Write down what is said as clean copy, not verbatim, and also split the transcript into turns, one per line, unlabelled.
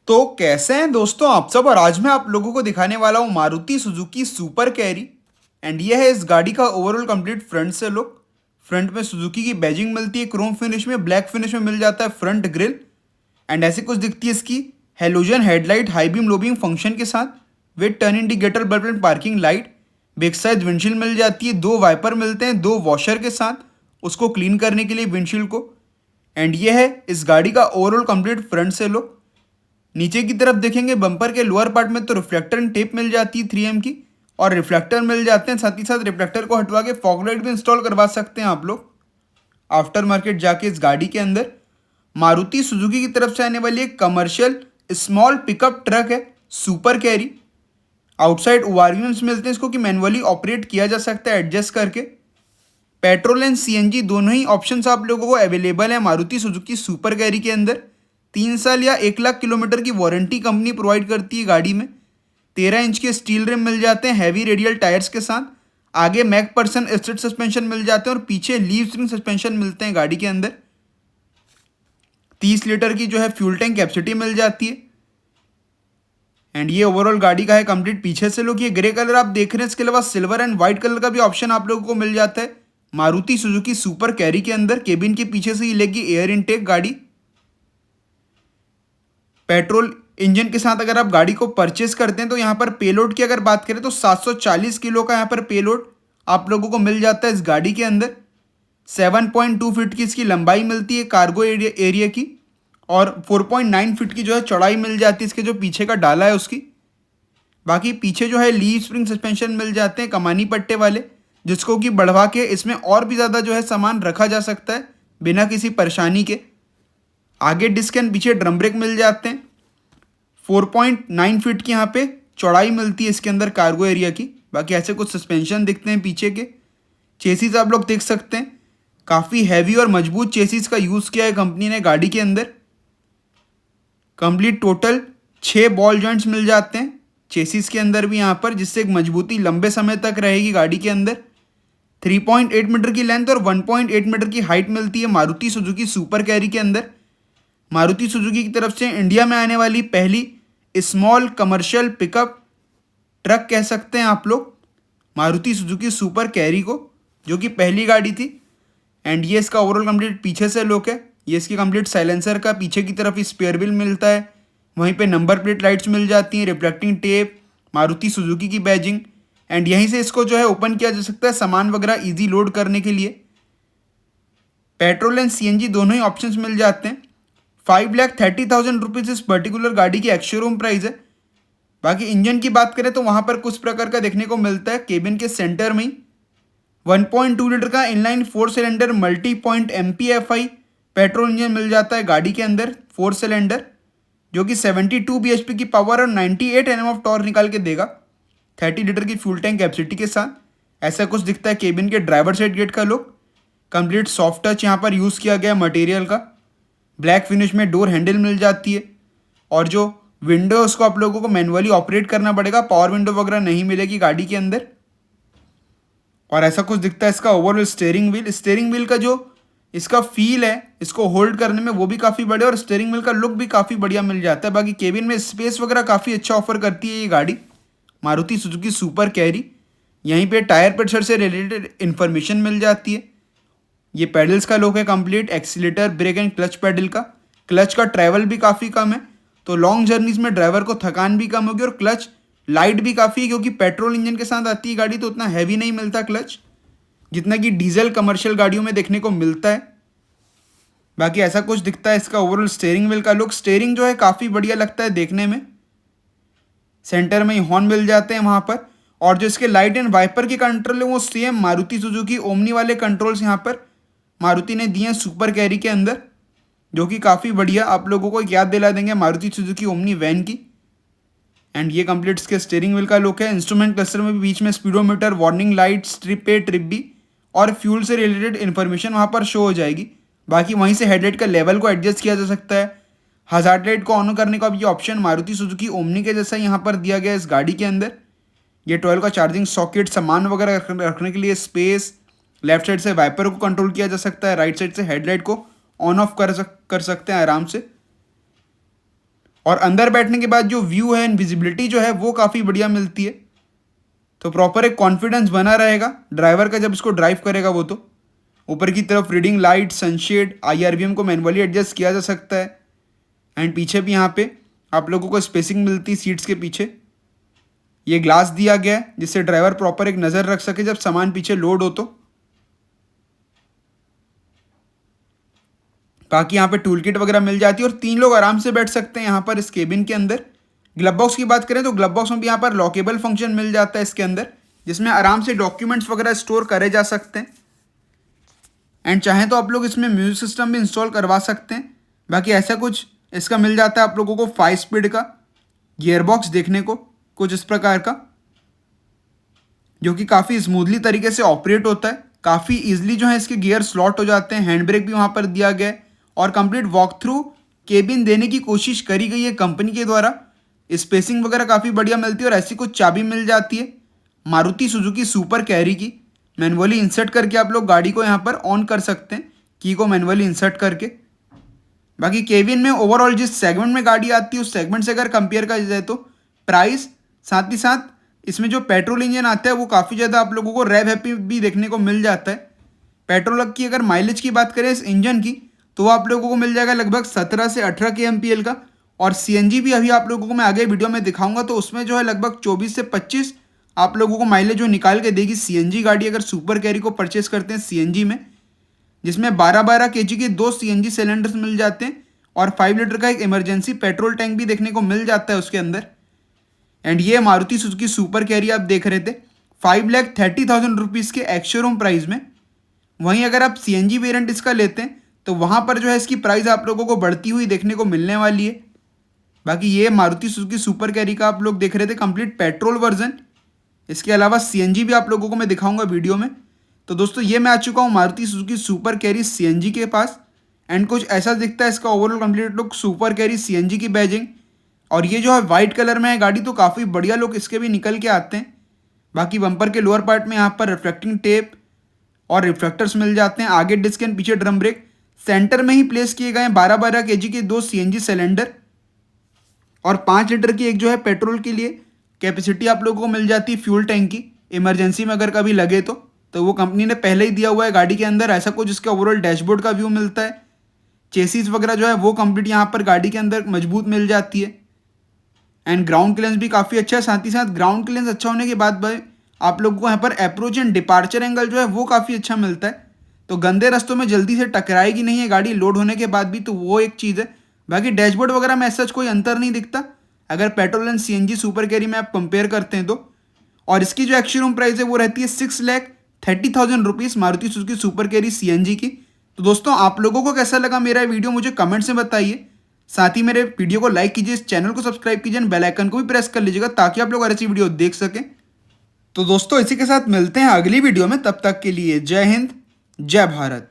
तो कैसे हैं दोस्तों आप सब। और आज मैं आप लोगों को दिखाने वाला हूँ Maruti Suzuki super carry. And ये है इस गाड़ी का ओवरऑल कंप्लीट फ्रंट से लुक। फ्रंट में सुजुकी की बैजिंग मिलती है, क्रोम फिनिश में, ब्लैक फिनिश में मिल जाता है फ्रंट ग्रिल। एंड ऐसे कुछ दिखती है इसकी halogen headlight high beam low beam function के साथ with turn indicator bulb and parking light. Back side windshield मिल जाती है, दो वाइपर मिलते हैं दो वॉशर के साथ उसको क्लीन करने के लिए विंडशील्ड को। एंड ये है इस गाड़ी का ओवरऑल कंप्लीट फ्रंट से लुक। नीचे की तरफ देखेंगे बम्पर के लोअर पार्ट में तो रिफ्लेक्टर एंड टेप मिल जाती है 3M की, और रिफ्लेक्टर मिल जाते हैं। साथ ही साथ रिफ्लेक्टर को हटवा के फॉग लाइट भी इंस्टॉल करवा सकते हैं आप लोग आफ्टर मार्केट जाके इस गाड़ी के अंदर। मारुति सुजुकी की तरफ से आने वाली एक कमर्शियल स्मॉल पिकअप ट्रक है सुपर कैरी। आउटसाइड ओआरवीएम्स मिलते हैं इसको कि मैनुअली ऑपरेट किया जा सकता है एडजस्ट करके। पेट्रोल एंड सीएनजी दोनों ही ऑप्शंस आप लोगों को अवेलेबल है मारुति सुजुकी सुपर कैरी के अंदर। 3 साल या 1 लाख किलोमीटर की वारंटी कंपनी प्रोवाइड करती है गाड़ी में। 13 इंच के स्टील रिम मिल जाते हैं हैवी रेडियल टायर्स के साथ। आगे मैक पर्सन स्ट्रेट सस्पेंशन मिल जाते हैं और पीछे लीव स्प्रिंग सस्पेंशन मिलते हैं गाड़ी के अंदर। 30 लीटर की जो है फ्यूल टैंक कैपेसिटी मिल जाती है। एंड ये ओवरऑल गाड़ी का है कंप्लीट पीछे से लुक। ये ग्रे कलर आप देख रहे हैं, इसके अलावा सिल्वर एंड व्हाइट कलर का भी ऑप्शन आप लोगों को मिल जाता है मारुति सुजुकी सुपर कैरी के अंदर। केबिन के पीछे से ही लेगी एयर इनटेक गाड़ी। पेट्रोल इंजन के साथ अगर आप गाड़ी को परचेस करते हैं तो यहाँ पर पेलोड की अगर बात करें तो 740 किलो का यहाँ पर पेलोड आप लोगों को मिल जाता है इस गाड़ी के अंदर। 7.2 फीट की इसकी लंबाई मिलती है कार्गो एरिया की, और 4.9 फीट की जो है चौड़ाई मिल जाती है इसके जो पीछे का डाला है उसकी। बाकी पीछे जो है लीव स्प्रिंग सस्पेंशन मिल जाते हैं कमानी पट्टे वाले, जिसको कि बढ़वा के इसमें और भी ज़्यादा जो है सामान रखा जा सकता है बिना किसी परेशानी के। आगे डिस्क एंड पीछे ड्रम ब्रेक मिल जाते हैं। 4.9 फीट की यहाँ पे चौड़ाई मिलती है इसके अंदर कार्गो एरिया की। बाकी ऐसे कुछ सस्पेंशन दिखते हैं पीछे के। चेसिस आप लोग देख सकते हैं, काफ़ी हैवी और मजबूत चेसिस का यूज़ किया है कंपनी ने गाड़ी के अंदर। कंप्लीट टोटल 6 बॉल जॉइंट्स मिल जाते हैं चेसिस के अंदर भी यहाँ पर, जिससे एक मजबूती लंबे समय तक रहेगी गाड़ी के अंदर। 3.8 मीटर की लेंथ और 1.8 मीटर की हाइट मिलती है मारुति सुजुकी सुपर कैरी के अंदर। मारुति सुजुकी की तरफ से इंडिया में आने वाली पहली स्मॉल कमर्शियल पिकअप ट्रक कह सकते हैं आप लोग मारुति सुजुकी सुपर कैरी को, जो कि पहली गाड़ी थी। एंड ये इसका ओवरऑल कंप्लीट पीछे से लुक है। ये इसकी कंप्लीट साइलेंसर का पीछे की तरफ स्पेयर व्हील मिलता है, वहीं पे नंबर प्लेट लाइट्स मिल जाती हैं, रिफ्लेक्टिंग टेप, मारुति सुजुकी की बैजिंग। एंड यहीं से इसको जो है ओपन किया जा सकता है सामान वगैरह ईजी लोड करने के लिए। पेट्रोल एंड सीएनजी दोनों ही ऑप्शंस मिल जाते हैं। 5,30,000 रुपीज़ इस पर्टिकुलर गाड़ी की एक्स शोरूम प्राइस है। बाकी इंजन की बात करें तो वहाँ पर कुछ प्रकार का देखने को मिलता है केबिन के सेंटर में ही। 1.2 लीटर का inline 4 cylinder multi point MPFI petrol engine मिल जाता है गाड़ी के अंदर 4 सिलेंडर, जो कि 72 bhp की पावर और 98 Nm ऑफ टॉर्क निकाल के देगा 30 लीटर की फ्यूल टैंक कैपेसिटी के साथ। ऐसा कुछ दिखता है केबिन के ड्राइवर साइड गेट का लुक। कंप्लीट सॉफ्ट टच यहाँ पर यूज़ किया गया मटेरियल का। ब्लैक फिनिश में डोर हैंडल मिल जाती है, और जो विंडो उसको आप लोगों को मैनुअली ऑपरेट करना पड़ेगा, पावर विंडो वगैरह नहीं मिलेगी गाड़ी के अंदर। और ऐसा कुछ दिखता है इसका overall steering wheel. Steering wheel का जो इसका फील है इसको होल्ड करने में वो भी काफ़ी बढ़िया, और स्टीयरिंग व्हील का लुक भी काफ़ी बढ़िया मिल जाता है। बाकी केबिन में स्पेस वगैरह काफ़ी अच्छा ऑफर करती है ये गाड़ी मारुति सुजुकी सुपर कैरी। यहीं पे टायर प्रेशर से रिलेटेड इन्फॉर्मेशन मिल जाती है। ये पेडल्स का लुक है complete, accelerator brake and clutch pedal का। क्लच का ट्रैवल भी काफ़ी कम है, तो लॉन्ग जर्नीज में ड्राइवर को थकान भी कम होगी। और क्लच लाइट भी काफ़ी है, क्योंकि पेट्रोल इंजन के साथ आती है गाड़ी तो उतना हैवी नहीं मिलता क्लच जितना कि डीजल कमर्शियल गाड़ियों में देखने को मिलता है। बाकी ऐसा कुछ दिखता है इसका ओवरऑल स्टीयरिंग व्हील का लुक। स्टीयरिंग जो है काफ़ी बढ़िया लगता है देखने में। सेंटर में ही हॉर्न मिल जाते हैं वहाँ पर, और जो इसके लाइट एंड वाइपर के कंट्रोल है वो सेम मारुति सुजुकी ओमनी वाले कंट्रोल्स यहाँ पर मारुति ने दिए हैं सुपर कैरी के अंदर, जो कि काफ़ी बढ़िया आप लोगों को याद दिला देंगे मारुति सुजुकी ओमनी वैन की। एंड ये कंप्लीट इसके स्टीयरिंग व्हील का लुक है। इंस्ट्रूमेंट क्लस्टर में भी बीच में speedometer, warning light, trip A trip B और फ्यूल से रिलेटेड इन्फॉर्मेशन वहाँ पर शो हो जाएगी। बाकी वहीं से हेडलाइट का लेवल को एडजस्ट किया जा सकता है। हजार्ड लाइट को ऑन करने का भी ये ऑप्शन मारुति सुजुकी ओमनी के जैसा यहाँ पर दिया गया है इस गाड़ी के अंदर। ये 12 का चार्जिंग सॉकेट, सामान वगैरह रखने के लिए स्पेस। लेफ्ट साइड से वाइपर को कंट्रोल किया जा सकता है, राइट साइड से हेडलाइट को ऑन ऑफ कर सकते हैं आराम से। और अंदर बैठने के बाद जो व्यू है, विजिबिलिटी जो है वो काफ़ी बढ़िया मिलती है। तो प्रॉपर एक कॉन्फिडेंस बना रहेगा ड्राइवर का जब इसको ड्राइव करेगा वो। तो ऊपर की तरफ रीडिंग लाइट, सनशेड, IRBM को मैनुअली एडजस्ट किया जा सकता है। एंड पीछे भी यहाँ पे आप लोगों को स्पेसिंग मिलती है सीट्स के पीछे। ये ग्लास दिया गया है जिससे ड्राइवर प्रॉपर एक नज़र रख सके जब सामान पीछे लोड हो। तो बाकी यहाँ पे टूल किट वगैरह मिल जाती है और 3 लोग आराम से बैठ सकते हैं यहाँ पर इस केबिन के अंदर। ग्लव बॉक्स की बात करें तो ग्लव बॉक्स में भी यहाँ पर लॉकेबल फंक्शन मिल जाता है इसके अंदर, जिसमें आराम से डॉक्यूमेंट्स वगैरह स्टोर करे जा सकते हैं। एंड चाहें तो आप लोग इसमें म्यूजिक सिस्टम भी इंस्टॉल करवा सकते हैं। बाकी ऐसा कुछ इसका मिल जाता है आप लोगों को 5 स्पीड का गियरबॉक्स देखने को कुछ इस प्रकार का, जो कि काफ़ी स्मूथली तरीके से ऑपरेट होता है। काफ़ी इजीली जो है इसके गियर स्लॉट हो जाते हैं। हैंड ब्रेक भी वहाँ पर दिया गया है और कंप्लीट वॉक थ्रू केबिन देने की कोशिश करी गई है कंपनी के द्वारा। स्पेसिंग वगैरह काफ़ी बढ़िया मिलती है और ऐसी कुछ चाबी मिल जाती है मारुति सुजुकी सुपर कैरी की। मैनुअली इंसर्ट करके आप लोग गाड़ी को यहाँ पर ऑन कर सकते हैं, की को मैनुअली इंसर्ट करके। बाकी केबिन में ओवरऑल जिस सेगमेंट में गाड़ी आती है उस सेगमेंट से अगर कंपेयर किया जाए तो प्राइस, साथ ही साथ इसमें जो पेट्रोल इंजन आता है वो काफ़ी ज़्यादा आप लोगों को रेव हैप्पी भी देखने को मिल जाता है। पेट्रोल की अगर माइलेज की बात करें इस इंजन की तो वो आप लोगों को मिल जाएगा लगभग 17 से 18 kmpl का। और CNG भी अभी आप लोगों को मैं आगे वीडियो में दिखाऊंगा, तो उसमें जो है लगभग 24 से 25 आप लोगों को माइलेज जो निकाल के देगी CNG गाड़ी अगर सुपर कैरी को परचेस करते हैं CNG में, जिसमें 12-12 kg के 2 CNG सिलेंडर्स मिल जाते हैं और 5 लीटर का एक इमरजेंसी पेट्रोल टैंक भी देखने को मिल जाता है उसके अंदर। एंड ये मारुति सुजुकी सुपर कैरी आप देख रहे थे 5,30,000 रुपीज़ के एक्स शोरूम प्राइस में। वहीं अगर आप CNG वेरिएंट इसका लेते हैं तो वहाँ पर जो है इसकी प्राइस आप लोगों को बढ़ती हुई देखने को मिलने वाली है। बाकी ये मारुति सुजुकी सुपर कैरी का आप लोग देख रहे थे कंप्लीट पेट्रोल वर्जन। इसके अलावा CNG भी आप लोगों को मैं दिखाऊंगा वीडियो में। तो दोस्तों ये मैं आ चुका हूँ Maruti Suzuki super carry CNG के पास। एंड कुछ ऐसा दिखता है इसका overall complete look super carry CNG की बैजिंग। और ये जो है वाइट कलर में है गाड़ी, तो काफ़ी बढ़िया लुक इसके भी निकल के आते हैं। बाकी बम्पर के लोअर पार्ट में यहाँ पर रिफ्लेक्टिंग टेप और रिफ्लेक्टर्स मिल जाते हैं। आगे डिस्क एंड पीछे ड्रम ब्रेक सेंटर में ही प्लेस किए गए हैं। 12-12 kg के 2 CNG सिलेंडर और 5 लीटर की एक जो है पेट्रोल के लिए कैपेसिटी आप लोगों को मिल जाती है फ्यूल टैंक की। इमरजेंसी में अगर कभी लगे तो वो कंपनी ने पहले ही दिया हुआ है गाड़ी के अंदर। ऐसा कुछ इसका ओवरऑल डैशबोर्ड का व्यू मिलता है। चेसिस वगैरह जो है वो कंप्लीट यहाँ पर गाड़ी के अंदर मजबूत मिल जाती है। एंड ग्राउंड क्लियरेंस भी काफ़ी अच्छा है। साथ ही साथ ग्राउंड क्लियरेंस अच्छा होने के बाद भाई आप लोगों को यहाँ पर अप्रोच एंड डिपार्चर एंगल जो है वो काफ़ी अच्छा मिलता है। तो गंदे रास्तों में जल्दी से टकराएगी नहीं है गाड़ी लोड होने के बाद भी, तो वो एक चीज़ है। बाकी डैशबोर्ड वगैरह में ऐसा कोई अंतर नहीं दिखता अगर petrol and CNG super carry में आप कंपेयर करते हैं तो। और इसकी जो एक्स शोरूम प्राइस है वो रहती है 6,30,000 rupees Maruti Suzuki super carry CNG की। तो दोस्तों आप लोगों को कैसा लगा मेरा वीडियो मुझे कमेंट्स में बताइए। साथ ही मेरे वीडियो को लाइक कीजिए, इस चैनल को सब्सक्राइब कीजिए, बेल आइकन को भी प्रेस कर लीजिएगा ताकि आप लोग और ऐसी वीडियो देख सकें। तो दोस्तों इसी के साथ मिलते हैं अगली वीडियो में, तब तक के लिए जय हिंद, जय भारत।